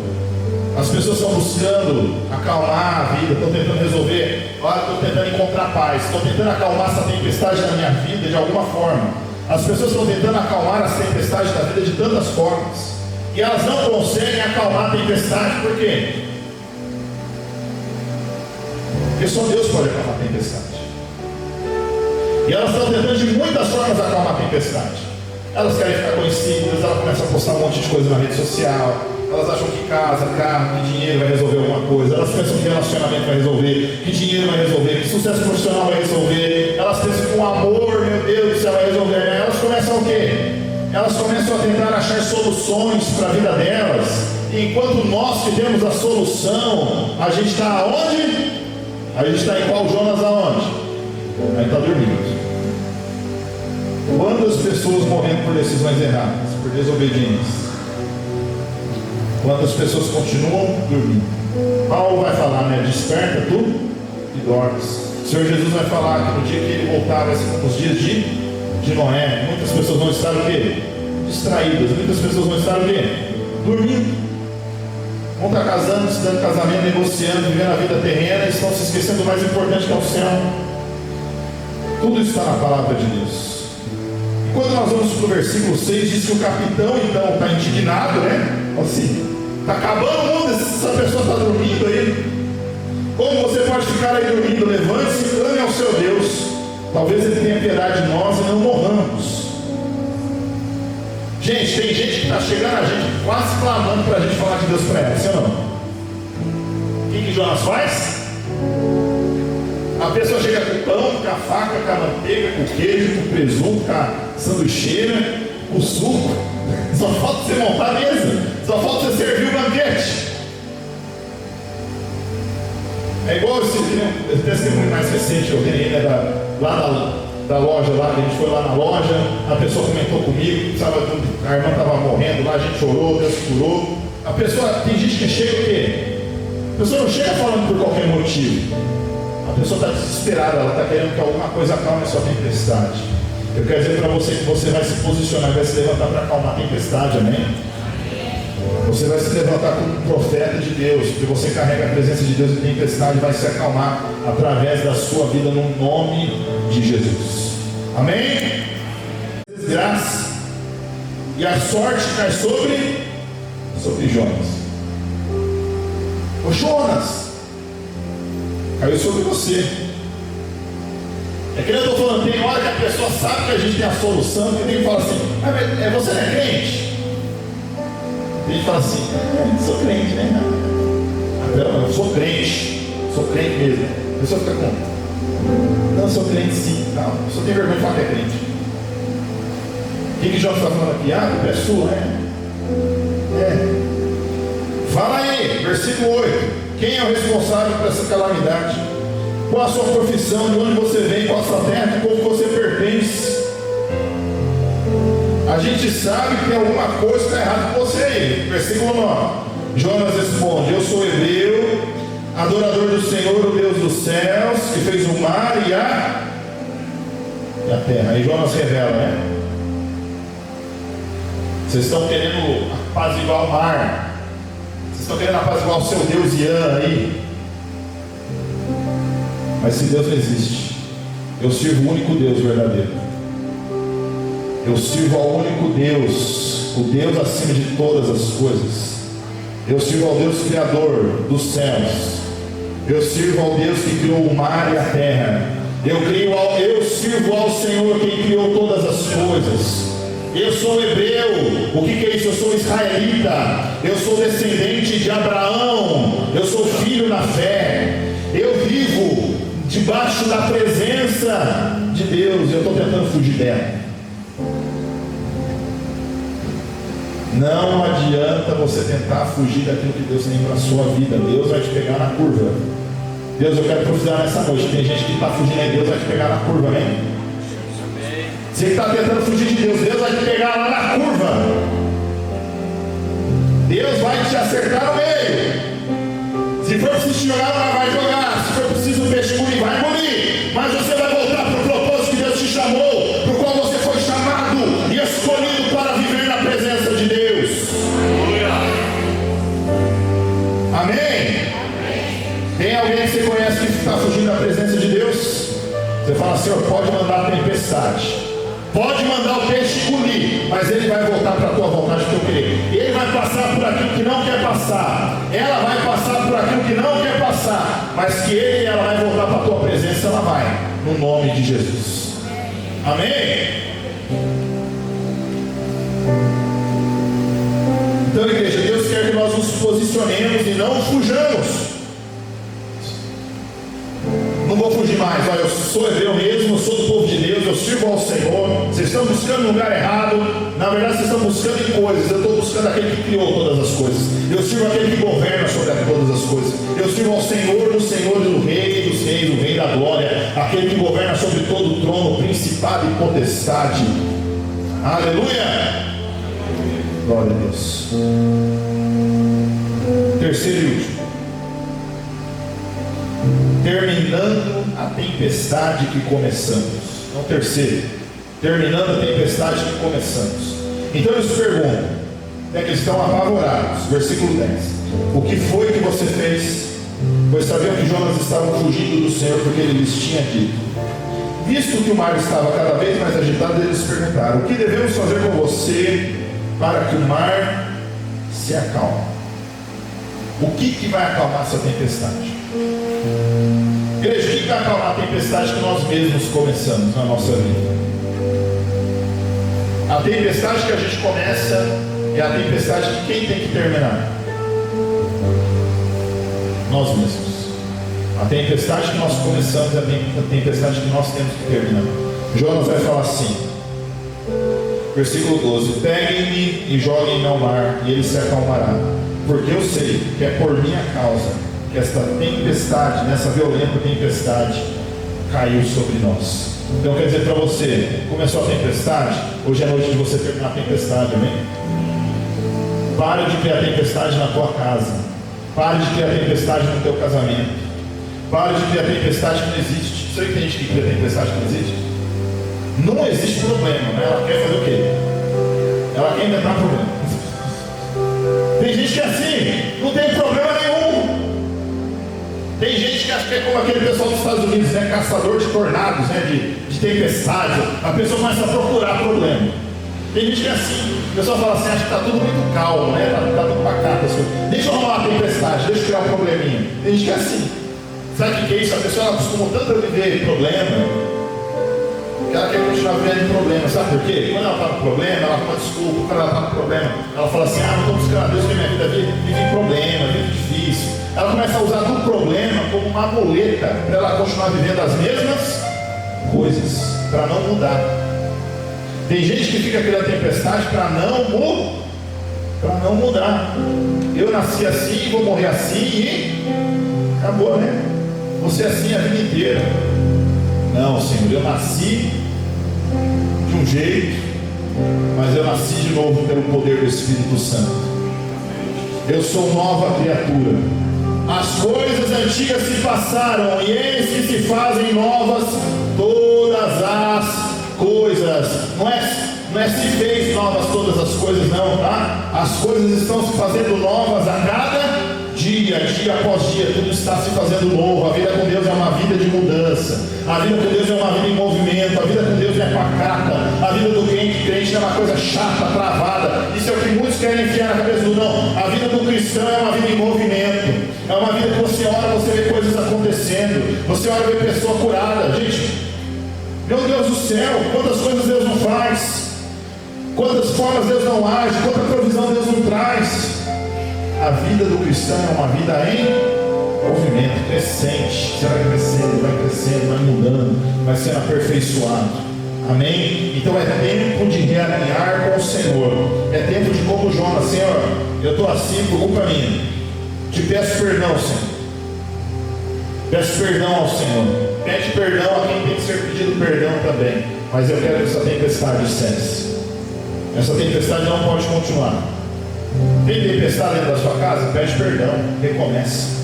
Speaker 1: As pessoas estão buscando acalmar a vida, estão tentando resolver. Olha, estou tentando encontrar paz, estou tentando acalmar essa tempestade na minha vida de alguma forma. As pessoas estão tentando acalmar as tempestades da vida de tantas formas, e elas não conseguem acalmar a tempestade. Por quê? Porque só Deus pode acalmar a tempestade. E elas estão tentando de muitas formas acalmar a tempestade. Elas querem ficar conhecidas, elas começam a postar um monte de coisa na rede social. Elas acham que casa, carro, que dinheiro vai resolver alguma coisa. Elas pensam que relacionamento vai resolver, que dinheiro vai resolver, que sucesso profissional vai resolver. Elas pensam que o amor, meu Deus do céu, vai resolver. Elas começam o quê? Elas começam a tentar achar soluções para a vida delas. E enquanto nós que temos a solução, a gente está aonde? A gente está igual Jonas aonde? A gente está dormindo. Quantas pessoas morrendo por decisões erradas, por desobediência? Quantas pessoas continuam dormindo? Paulo vai falar, né? Desperta tu e dormes. O Senhor Jesus vai falar que no dia que ele voltar vai ser como os dias de Noé. Muitas pessoas vão estar o quê? Distraídas. Muitas pessoas vão estar o quê? Dormindo. Vão estar casando, se dando casamento, negociando, vivendo a vida terrena e estão se esquecendo do mais importante que é o céu. Tudo isso está na palavra de Deus. E quando nós vamos para o versículo 6, diz que o capitão então está indignado, né? Assim, está acabando o mundo, essa pessoa está dormindo aí. Como você pode ficar aí dormindo? Levante-se e clame ao seu Deus. Talvez ele tenha piedade de nós e não morramos. Gente, tem gente que está chegando a gente quase clamando para a gente falar de Deus para ela, sim ou não? O que Jonas faz? A pessoa chega com o pão, com a faca, com a manteiga, com o queijo, com o presunto, com a sanduicheira, com o suco. Só falta você montar a mesa, só falta você servir o banquete. É igual esse testemunho mais recente que eu vi ainda lá da loja, lá, a gente foi lá na loja, a pessoa comentou comigo, sabe, a irmã estava morrendo lá, a gente chorou, Deus curou. A pessoa, tem gente que chega o quê? A pessoa não chega falando por qualquer motivo. A pessoa está desesperada, ela está querendo que alguma coisa acalme a sua tempestade. Eu quero dizer para você que você vai se posicionar, vai se levantar para acalmar a tempestade, amém? Você vai se levantar como um profeta de Deus, porque você carrega a presença de Deus e a tempestade vai se acalmar através da sua vida no nome de Jesus. Amém? Desgraça e a sorte cai sobre Jonas. Ô Jonas, caiu sobre você. É que eu estou falando, tem hora que a pessoa sabe que a gente tem a solução, e tem que falar assim, você não é crente? A gente fala assim, sou crente, né? Eu sou crente mesmo. A pessoa fica como? Não, sou crente sim, não. Só tem vergonha de falar que é crente. O que Jonas está falando aqui? A culpa é sua, né? Fala aí, versículo 8. Quem é o responsável por essa calamidade? Qual a sua profissão? De onde você vem? Qual a sua terra? De como você pertence? A gente sabe que tem alguma coisa que está errada com você aí. Versículo 9. Jonas responde: eu sou hebreu, adorador do Senhor, o Deus dos céus, que fez o mar e a terra. Aí Jonas revela, né? Vocês estão querendo apaziguar o mar. Vocês estão querendo apaziguar o seu Deus Ian aí. Mas esse Deus não existe. Eu sirvo o único Deus verdadeiro. Eu sirvo ao único Deus, o Deus acima de todas as coisas. Eu sirvo ao Deus Criador dos céus. Eu sirvo ao Deus que criou o mar e a terra. Eu sirvo ao Senhor quem criou todas as coisas. Eu sou hebreu. O que é isso? Eu sou israelita. Eu sou descendente de Abraão. Eu sou filho na fé. Eu vivo debaixo da presença de Deus. Eu estou tentando fugir dela. Não adianta você tentar fugir daquilo que Deus tem para a sua vida. Deus vai te pegar na curva. Deus, eu quero profetizar nessa noite. Tem gente que está fugindo aí, Deus vai te pegar na curva, amém? Você que está tentando fugir de Deus, Deus vai te pegar lá na curva. Deus vai te acertar no meio. Se for preciso jogar, vai jogar. Se for preciso o peixe engolir, vai engolir. Mas você vai voltar para o propósito que Deus te chamou, para o qual você foi chamado e escolhido para viver na presença de Deus. Amém? Tem alguém que você conhece que está fugindo da presença de Deus? Você fala, Senhor, pode mandar a tempestade, pode mandar o peixe engolir, mas ele vai voltar para a tua vontade que eu queria. Ele vai passar por aquilo que não quer passar, ela vai passar por aquilo que não quer passar, mas que ele e ela vai voltar para a tua presença, ela vai, no nome de Jesus. Amém? Então, igreja, Deus quer que nós nos posicionemos e não fujamos. Não vou fugir mais. Olha, eu sou hebreu mesmo, eu sou do povo de Deus, eu sirvo ao Senhor. Vocês estão buscando um lugar errado. Na verdade, vocês estão buscando em coisas. Eu estou buscando aquele que criou todas as coisas. Eu sirvo aquele que governa sobre todas as coisas. Eu sirvo ao Senhor do Senhor e do Rei dos Reis, do Rei da Glória, aquele que governa sobre todo o trono, principado e potestade. Aleluia! Glória a Deus. Terceiro e último. Terminando a tempestade que começamos. Não terceiro. Terminando a tempestade que começamos. Então eles perguntam, é que eles estão apavorados. Versículo 10. O que foi que você fez? Pois sabiam que Jonas estava fugindo do Senhor, porque ele lhes tinha dito. Visto que o mar estava cada vez mais agitado, eles perguntaram: o que devemos fazer com você para que o mar se acalme? O que vai acalmar essa tempestade? Igreja, o que vai acalmar a tempestade que nós mesmos começamos na nossa vida? A tempestade que a gente começa é a tempestade que quem tem que terminar? Nós mesmos. A tempestade que nós começamos é a tempestade que nós temos que terminar. Jonas vai falar assim, versículo 12: peguem-me e joguem-me ao mar, e ele se acalmará, porque eu sei que é por minha causa que esta tempestade, nessa violenta tempestade, caiu sobre nós. Então quer dizer para você, começou a tempestade, hoje é noite de você terminar a tempestade, amém? Pare de criar tempestade na tua casa, pare de criar tempestade no teu casamento, pare de criar tempestade que não existe. Você que tem gente que cria tempestade que não existe? Não existe problema, né? Ela quer fazer o quê? Ela quer inventar problema. gente que é assim, não tem problema nenhum. Tem gente que acha que é como aquele pessoal dos Estados Unidos, né? Caçador de tornados, né? De tempestades. A pessoa começa a procurar problema. Tem gente que é assim. O pessoal fala assim, acha que está tudo muito calmo, né? Está tudo pacato. Assim. Deixa eu arrumar uma tempestade, deixa eu criar um probleminha. Tem gente que é assim. Sabe o que é isso? A pessoa acostuma tanto a viver problema que ela quer continuar vivendo problema. Sabe por quê? Quando ela está no problema, ela arruma desculpa. Quando ela está no problema, ela fala assim, não estou buscando a Deus, porque minha vida vive em problema, vive difícil. Ela começa a usar do problema como uma muleta para ela continuar vivendo as mesmas coisas, para não mudar. Tem gente que fica criando tempestade para não mudar. Eu nasci assim, vou morrer assim e acabou, né? Você é assim a vida inteira. Não, Senhor, eu nasci de um jeito, mas eu nasci de novo pelo poder do Espírito Santo. Eu sou nova criatura. As coisas antigas se passaram e eis que se fazem novas todas as coisas. Não é se fez novas todas as coisas, não, tá? As coisas estão se fazendo novas a cada dia após dia, tudo está se fazendo novo. A vida com Deus é uma vida de mudança. A vida com Deus é uma vida em movimento. A vida com Deus é pacata. A vida do crente é uma coisa chata, travada. Isso é o que muitos querem enfiar na cabeça do não. A vida do cristão é uma vida em movimento. É uma vida que você ora, você vê coisas acontecendo. Você ora e vê pessoa curada. Gente, meu Deus do céu, quantas coisas Deus não faz, quantas formas Deus não age, quanta provisão Deus não traz. A vida do cristão é uma vida em movimento, crescente. Você vai crescendo, vai mudando, vai sendo aperfeiçoado. Amém? Então é tempo de realinhar com o Senhor. É tempo de, como Jonas, Senhor, eu estou assim por culpa minha. Te peço perdão, Senhor. Peço perdão ao Senhor. Pede perdão a quem tem que ser pedido perdão também. Mas eu quero que essa tempestade cesse. Essa tempestade não pode continuar. Tem tempestade dentro da sua casa? Pede perdão, recomece.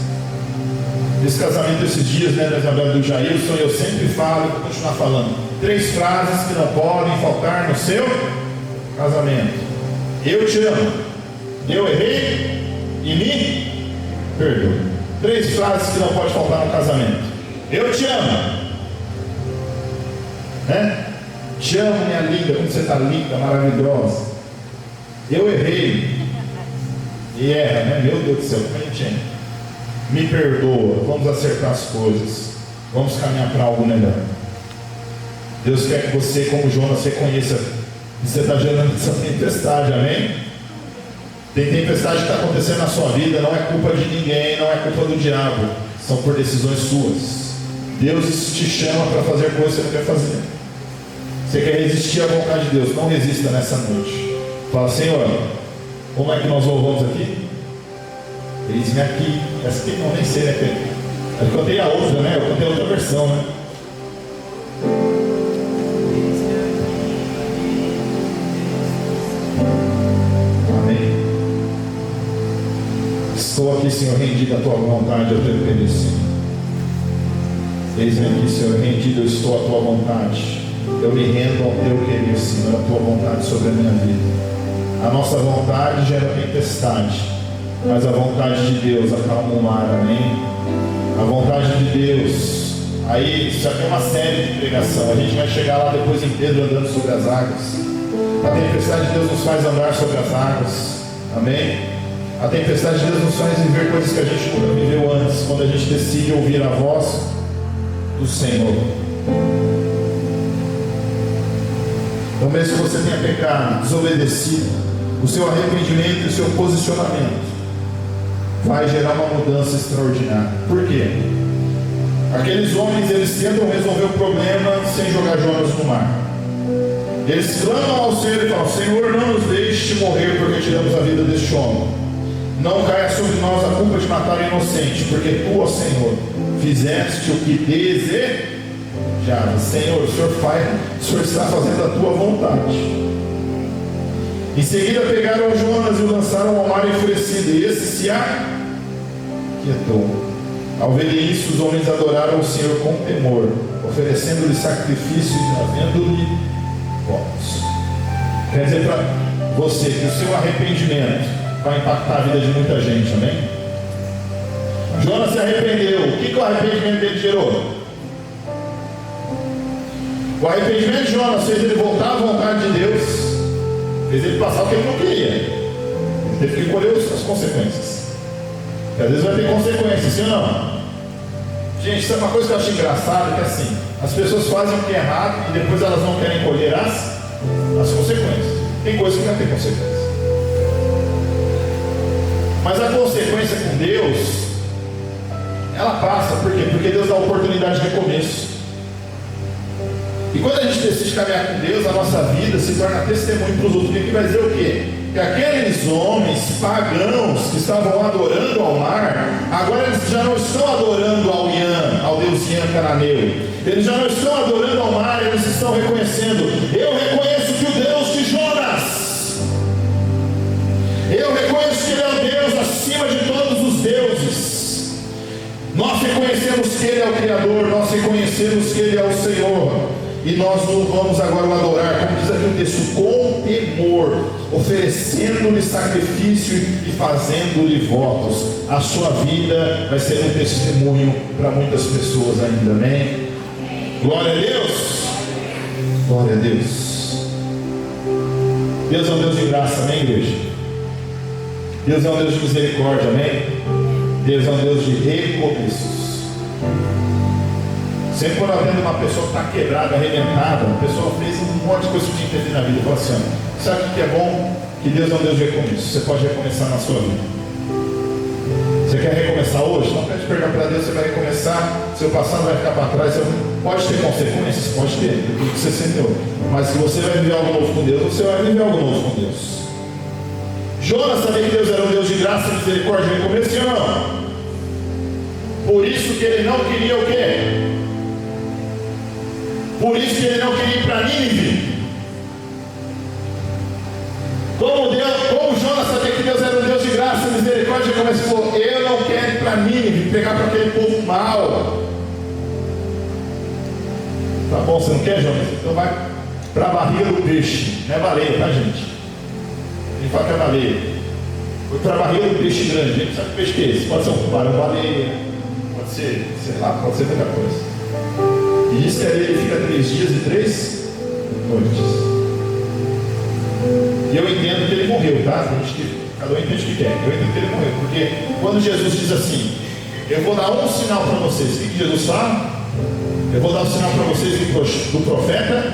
Speaker 1: Esse casamento esses dias, né, da Isabel e do Jailson, eu sempre falo e vou continuar falando. 3 frases que não podem faltar no seu casamento. Eu te amo. Eu errei e me perdoe. 3 frases que não pode faltar no casamento. Eu te amo. Né? Te amo, minha linda, como você está linda, maravilhosa. Eu errei. E erra, né? Meu Deus do céu, como a gente é. Me perdoa, vamos acertar as coisas, vamos caminhar para algo melhor. Deus quer que você, como Jonas, reconheça que você está gerando essa tempestade, amém? Tem tempestade que está acontecendo na sua vida, não é culpa de ninguém, não é culpa do diabo, são por decisões suas. Deus te chama para fazer coisas que você não quer fazer. Você quer resistir à vontade de Deus, não resista nessa noite. Fala, Senhor, como é que nós louvamos aqui? Eis-me aqui. Essa aqui não, nem sei, né, Pedro? Eu cantei a outra, né? Eu cantei a outra versão, né? Amém. Estou aqui, Senhor, rendido à tua vontade, eu te obedeço. Eis-me aqui, Senhor, rendido, eu estou à tua vontade. Eu me rendo ao teu querer, Senhor, a tua vontade sobre a minha vida. A nossa vontade gera tempestade, mas a vontade de Deus acalma o mar, amém? A vontade de Deus, aí isso aqui é uma série de pregação, a gente vai chegar lá depois em Pedro andando sobre as águas. A tempestade de Deus nos faz andar sobre as águas, amém? A tempestade de Deus nos faz viver coisas que a gente nunca viveu antes, quando a gente decide ouvir a voz do Senhor. Então mesmo que você tenha pecado, desobedecido, o seu arrependimento e o seu posicionamento vai gerar uma mudança extraordinária. Por quê? Aqueles homens, eles tentam resolver o problema sem jogar Jonas no mar. Eles clamam ao Senhor e falam, Senhor, não nos deixe morrer porque tiramos a vida deste homem. Não caia sobre nós a culpa de matar o inocente, porque tu, ó Senhor, fizeste o que desejava. Senhor, o Senhor está fazendo a tua vontade. Em seguida pegaram o Jonas e o lançaram ao mar enfurecido, e esse se aquietou. Ao verem isso, os homens adoraram o Senhor com temor, oferecendo-lhe sacrifícios e trazendo-lhe votos. Quer dizer para você que o seu arrependimento vai impactar a vida de muita gente, amém? Jonas se arrependeu. O que o arrependimento dele gerou? O arrependimento de Jonas fez ele voltar à vontade de Deus, fez ele passar o que ele não queria. Ele teve que colher as consequências. Porque às vezes vai ter consequências, sim ou não? Gente, isso é uma coisa que eu acho engraçada, que é assim, as pessoas fazem o que é errado e depois elas não querem colher as consequências. Tem coisa que não tem consequência. Mas a consequência com Deus, ela passa, por quê? Porque Deus dá oportunidade de recomeço. E quando a gente decide caminhar com Deus, a nossa vida se torna testemunho para os outros. Que vai dizer o quê? Que aqueles homens pagãos que estavam adorando ao mar, agora eles já não estão adorando ao Ian, ao Deus Ian cananeu. Eles já não estão adorando ao mar, eles estão reconhecendo: eu reconheço que o Deus de Jonas, eu reconheço que Ele é o Deus acima de todos os deuses. Nós reconhecemos que Ele é o Criador, nós reconhecemos que Ele é o Senhor. E nós o vamos agora adorar, como diz aqui o texto, com temor, oferecendo-lhe sacrifício e fazendo-lhe votos. A sua vida vai ser um testemunho para muitas pessoas ainda, amém? Glória a Deus! Glória a Deus! Deus é um Deus de graça, amém, igreja? Deus é um Deus de misericórdia, amém? Deus é um Deus de recomeços. Sempre quando eu vendo uma pessoa que está quebrada, arrebentada, a pessoa fez um monte de coisa que tinha que ter na vida, fala assim: sabe o que é bom? Que Deus é um Deus de recomeço. Você pode recomeçar na sua vida. Você quer recomeçar hoje? Não pede perdão para Deus, você vai recomeçar. Seu passado vai ficar para trás. Pode ter consequências? Pode ter, do que você sentiu. Mas se você vai viver algo novo com Deus, você vai viver algo novo com Deus. Jonas sabia que Deus era um Deus de graça, misericórdia e recomeço, sim ou não? Por isso que ele não queria o quê? Por isso que ele não queria ir para Nínive. Como Jonas sabia que Deus era um Deus de graça, misericórdia, como ele falou: eu não quero ir para Nínive, pegar para aquele povo mau. Tá bom, você não quer, Jonas? Então vai para a barriga do peixe. Não é baleia, tá, gente? Ele fala que é baleia. Foi para a barriga do peixe grande. A gente sabe que peixe que é esse? Pode ser um tubarão baleia, pode ser, sei lá, pode ser muita coisa. E diz que ali ele fica 3 dias e 3 noites. E eu entendo que ele morreu, tá? Cada um entende o que quer. Eu entendo que ele morreu, porque quando Jesus diz assim: eu vou dar um sinal para vocês, o que Jesus fala? Eu vou dar um sinal para vocês do profeta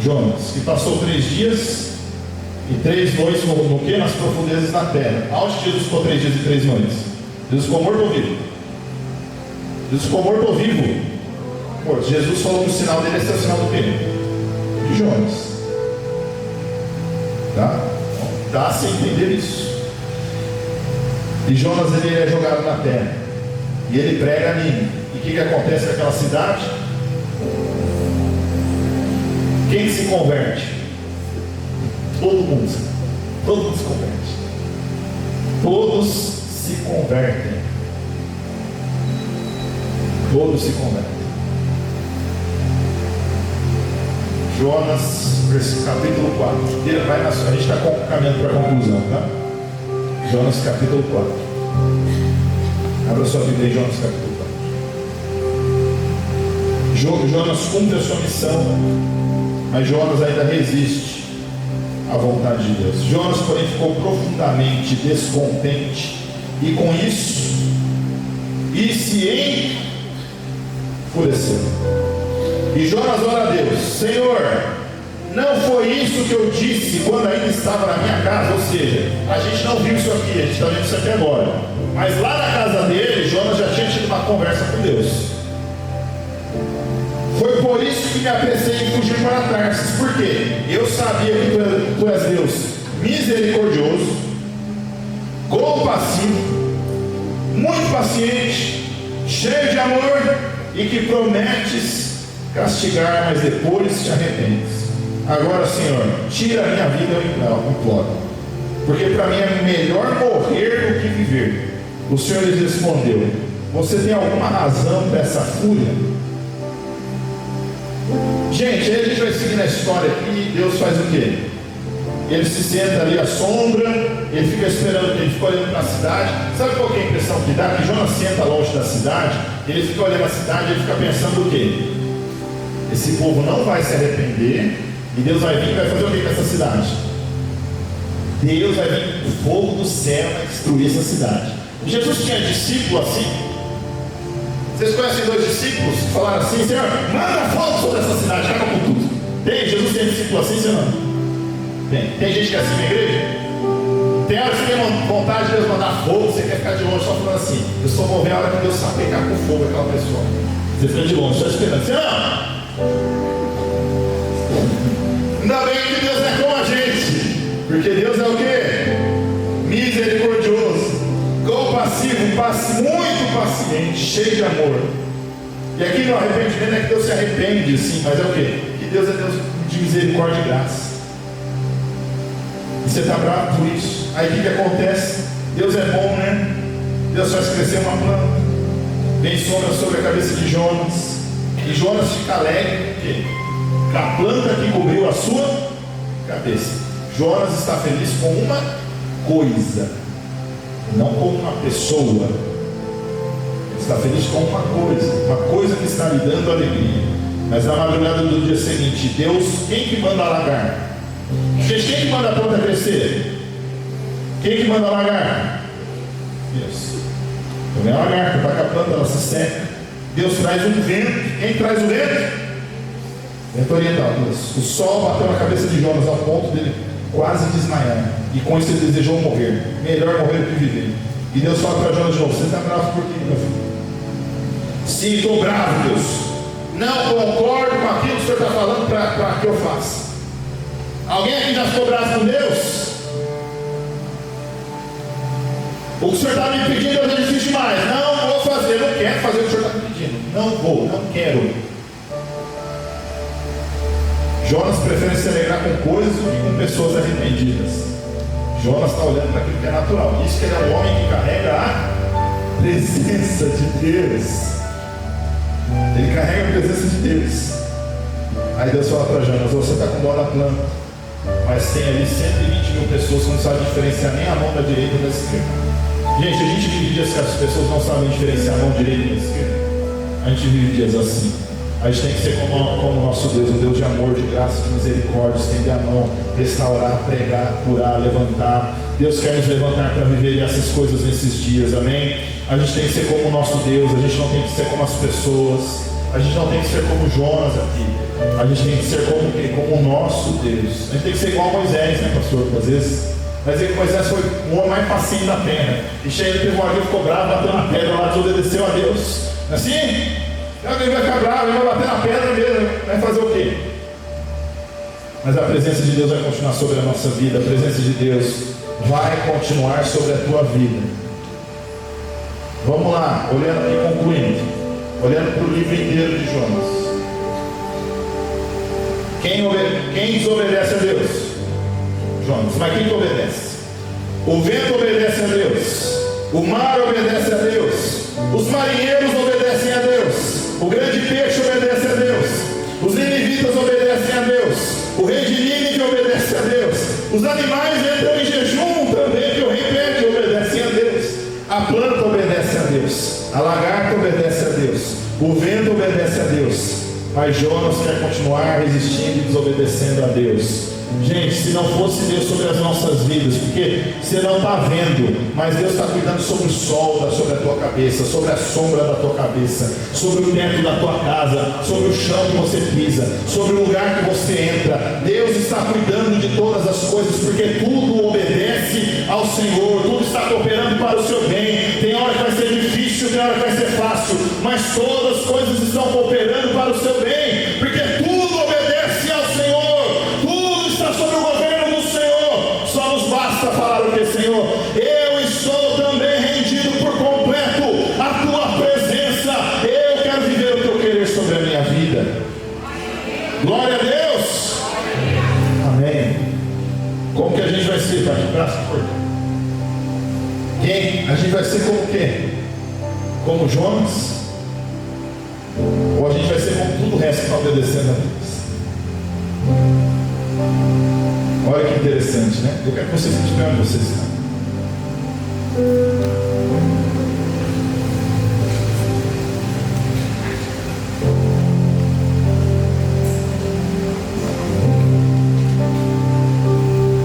Speaker 1: Jonas, que passou 3 dias e 3 noites no quê? Nas profundezas da terra. Aonde Jesus ficou 3 dias e 3 noites? Jesus ficou morto ou vivo? Jesus ficou morto ou vivo? Jesus falou que o sinal dele é o sinal do quê? De Jonas. Tá? Dá sem entender isso. E Jonas, ele é jogado na terra. E ele prega a Nínive. E o que acontece naquela cidade? Quem se converte? Todo mundo. Todo mundo se converte. Todos se convertem. Todos se convertem. Jonas, capítulo 4. A gente está caminhando para a conclusão, tá? Jonas, capítulo 4. Abra sua Bíblia em Jonas, capítulo 4. Jonas cumpre a sua missão, mas Jonas ainda resiste à vontade de Deus. Jonas, porém, ficou profundamente descontente, e com isso, se enfureceu. E Jonas ora a Deus: Senhor, não foi isso que eu disse quando ainda estava na minha casa? Ou seja, a gente não viu isso aqui, a gente está vendo isso aqui agora. Mas lá na casa dele, Jonas já tinha tido uma conversa com Deus. Foi por isso que me apressei em fugir para Tarsis. Por quê? Eu sabia que tu és Deus misericordioso, compassivo, muito paciente, cheio de amor, e que prometes castigar, mas depois te arrependes. Agora, Senhor, tira a minha vida, eu imploro, porque para mim é melhor morrer do que viver. O Senhor lhes respondeu: você tem alguma razão para essa fúria? Gente, aí a gente vai seguir na história aqui. Deus faz o quê? Ele se senta ali à sombra, ele fica esperando, ele fica olhando para a cidade. Sabe qual que é a impressão que dá? Que Jonas senta longe da cidade, ele fica olhando a cidade, ele fica pensando o quê? Esse povo não vai se arrepender, e Deus vai vir e vai fazer o que com essa cidade? Deus vai vir com o fogo do céu, vai destruir essa cidade. Jesus tinha discípulo assim. Vocês conhecem 2 discípulos que falaram assim: Senhor, manda fogo sobre essa cidade, acaba com tudo. Tem? Jesus tem discípulo assim, senhor? Tem gente que é assim na igreja? Tem hora que você tem vontade de Deus mandar fogo, você quer ficar de longe só falando assim: eu só vou ver a hora que Deus sapecar com fogo aquela pessoa. Você fica de longe, só esperando. Senhor, ainda bem que Deus é com a gente, porque Deus é o quê? Misericordioso, compassivo, muito paciente, cheio de amor. E aqui no arrependimento é que Deus se arrepende, sim, mas é o quê? Que Deus é Deus de misericórdia e graça. E você está bravo por isso. Aí o que acontece? Deus é bom, né? Deus faz crescer uma planta, vem sombra sobre a cabeça de Jonas, e Jonas fica alegre, por quê? Com a planta que cobriu a sua cabeça. Jonas está feliz com uma coisa, não com uma pessoa. Ele está feliz com uma coisa que está lhe dando alegria. Mas na madrugada do dia seguinte, Deus, quem que manda alagar? Quem que manda a planta crescer? Quem que manda alagar? Deus. Também a lagarta, vai com a planta, ela se seca. Deus traz um vento. Quem traz o vento? Vento oriental, Deus. O sol bateu na cabeça de Jonas ao ponto dele quase desmaiar. E com isso ele desejou morrer. Melhor morrer do que viver. E Deus fala para Jonas de novo: você está bravo por quê, meu filho? Sim, estou bravo, Deus. Não concordo com aquilo que o Senhor está falando para que eu faça. Alguém aqui já ficou bravo com Deus? O que o Senhor está me pedindo é difícil demais. Não vou fazer, não quero fazer o que o Senhor está me pedindo. Não vou, não quero. Jonas prefere se alegrar com coisas do que com pessoas arrependidas. Jonas está olhando para aquilo que é natural. Diz que ele é um homem que carrega a presença de Deus. Ele carrega a presença de Deus. Aí Deus fala para Jonas: você está com dó da planta, mas tem ali 120 mil pessoas que não sabem diferenciar nem a mão da direita da esquerda. Gente, a gente vive dias que as pessoas não sabem diferenciar a mão direita da esquerda. A gente vive dias assim. A gente tem que ser como o nosso Deus, um Deus de amor, de graça, de misericórdia, estender a mão, restaurar, pregar, curar, levantar. Deus quer nos levantar para viver essas coisas nesses dias, amém? A gente tem que ser como o nosso Deus, a gente não tem que ser como as pessoas, a gente não tem que ser como Jonas aqui, a gente tem que ser como o nosso Deus. A gente tem que ser igual a Moisés, né, pastor? Às vezes, vai dizer que Moisés foi o homem mais paciente da terra, e cheio de pegou aqui, ficou bravo, bateu na pedra lá, desobedeceu a Deus. Assim? Alguém vai ficar bravo, ele vai bater na pedra mesmo, vai fazer o quê? Mas a presença de Deus vai continuar sobre a nossa vida, a presença de Deus vai continuar sobre a tua vida. Vamos lá, olhando aqui, concluindo, olhando para o livro inteiro de Jonas. Quem desobedece a Deus? Jonas. Mas quem que obedece? O vento obedece a Deus, o mar obedece a Deus, os marinheiros obedecem a Deus, o grande peixe obedece a Deus, os ninivitas obedecem a Deus, o rei de Nínive obedece a Deus, os animais entram em jejum também, que o rei pede, obedecem a Deus, a planta obedece a Deus, a lagarta obedece a Deus, o vento obedece a Deus, mas Jonas quer continuar resistindo e desobedecendo a Deus. Gente, se não fosse Deus sobre as nossas vidas, porque você não está vendo, mas Deus está cuidando sobre o sol, sobre a tua cabeça, sobre a sombra da tua cabeça, sobre o teto da tua casa, sobre o chão que você pisa, sobre o lugar que você entra. Deus está cuidando de todas as coisas, porque tudo obedece ao Senhor, tudo está cooperando para o seu bem. Tem hora que vai ser difícil, tem hora que vai ser fácil, mas todas as coisas estão cooperando para o seu bem, porque tudo obedece ao Senhor. Sobre o governo do Senhor, só nos basta falar o que, Senhor, eu estou também rendido por completo à tua presença, eu quero viver o teu querer sobre a minha vida. Glória a Deus. Amém. Como que a gente vai ser, Pai? Braço forte. Quem? A gente vai ser como quem? Como Jonas? Ou a gente vai ser como tudo o resto que está obedecendo a Deus? Olha que interessante, né? Eu quero que vocês fiquem onde vocês estão.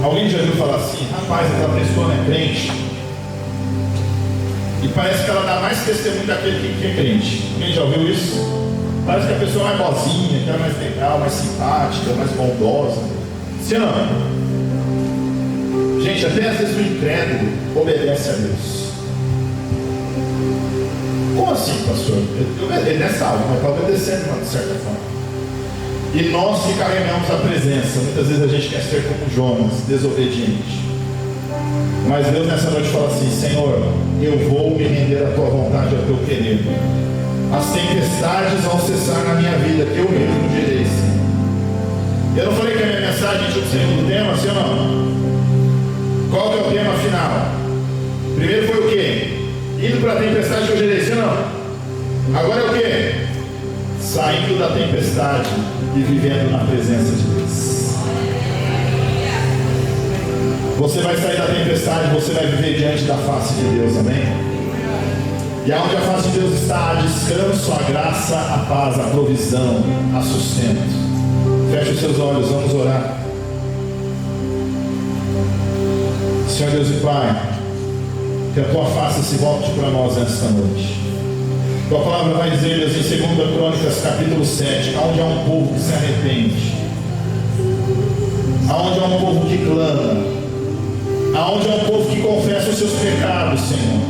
Speaker 1: Alguém já viu falar assim: rapaz, aquela pessoa não é crente? E parece que ela dá mais testemunho daquele que é crente. Alguém já ouviu isso? Parece que a pessoa é mais boazinha, que ela é mais legal, mais simpática, mais bondosa. Sim ou não? Gente, até às vezes o incrédulo obedece a Deus. Como assim, pastor? Ele é salvo, mas está obedecendo de certa forma. E nós que carregamos a presença, muitas vezes a gente quer ser como Jonas, desobediente. Mas Deus nessa noite fala assim: Senhor, eu vou me render à tua vontade, ao teu querer. As tempestades vão cessar na minha vida, eu mesmo direi sim. Eu não falei que a minha mensagem tinha um segundo tema, sim ou não? Qual que é o tema final? Primeiro foi o quê? Indo para a tempestade que eu gerei, sim ou não? Agora é o quê? Saindo da tempestade e vivendo na presença de Deus. Você vai sair da tempestade, você vai viver diante da face de Deus, amém? E aonde a face de Deus está, há descanso, a graça, a paz, a provisão, a sustento. Feche os seus olhos, vamos orar. Senhor Deus e Pai, que a tua face se volte para nós nesta noite. Tua palavra vai dizer, Deus, em 2 Crônicas, capítulo 7, aonde há um povo que se arrepende, aonde há um povo que clama, aonde há um povo que confessa os seus pecados, Senhor.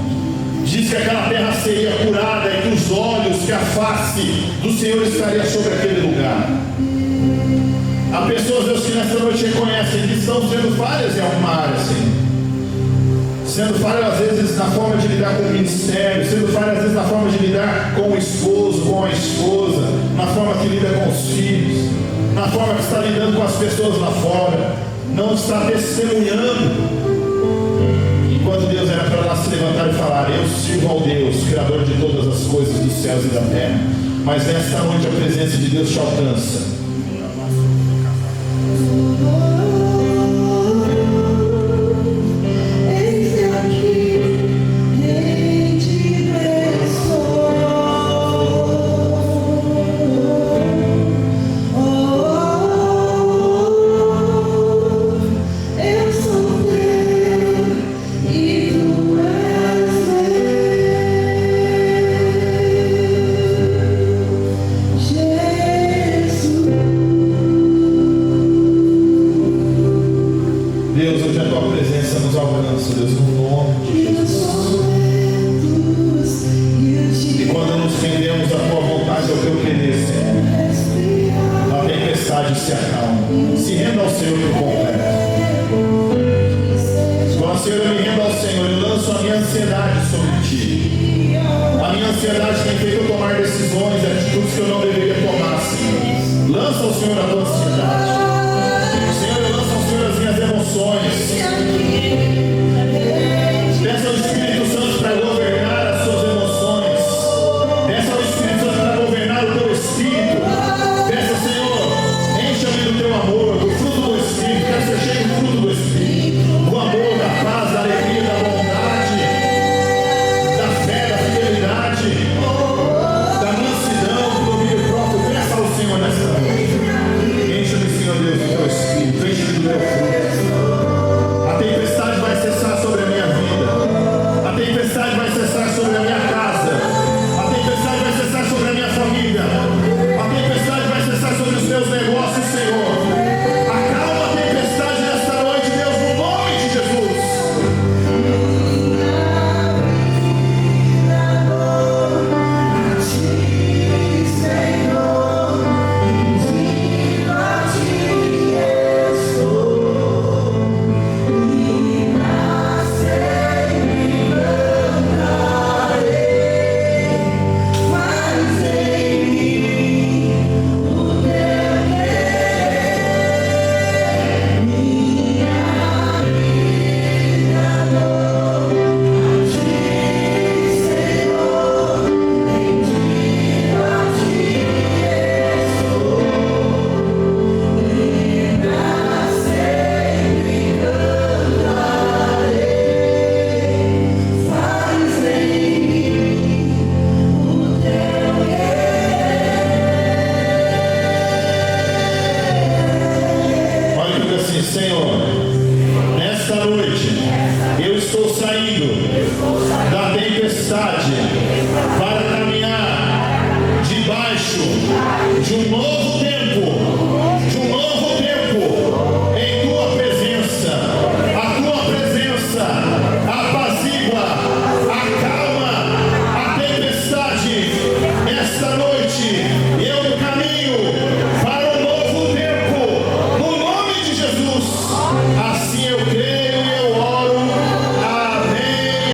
Speaker 1: Diz que aquela terra seria curada e que os olhos, que a face do Senhor estaria sobre aquele lugar. Há pessoas, Deus, que nessa noite reconhecem que estão sendo falhas em alguma área, Senhor. Sendo falha às vezes na forma de lidar com o ministério, sendo falha às vezes na forma de lidar com o esposo, com a esposa, na forma que lida com os filhos, na forma que está lidando com as pessoas lá fora, não está testemunhando. Enquanto Deus era para lá se levantar e falar: eu sirvo ao Deus, Criador de todas as coisas dos céus e da terra. Mas nesta noite a presença de Deus te alcança.
Speaker 2: Enche-me, Senhor Deus, do teu Espírito, enche-me do teu fruto.
Speaker 1: saindo.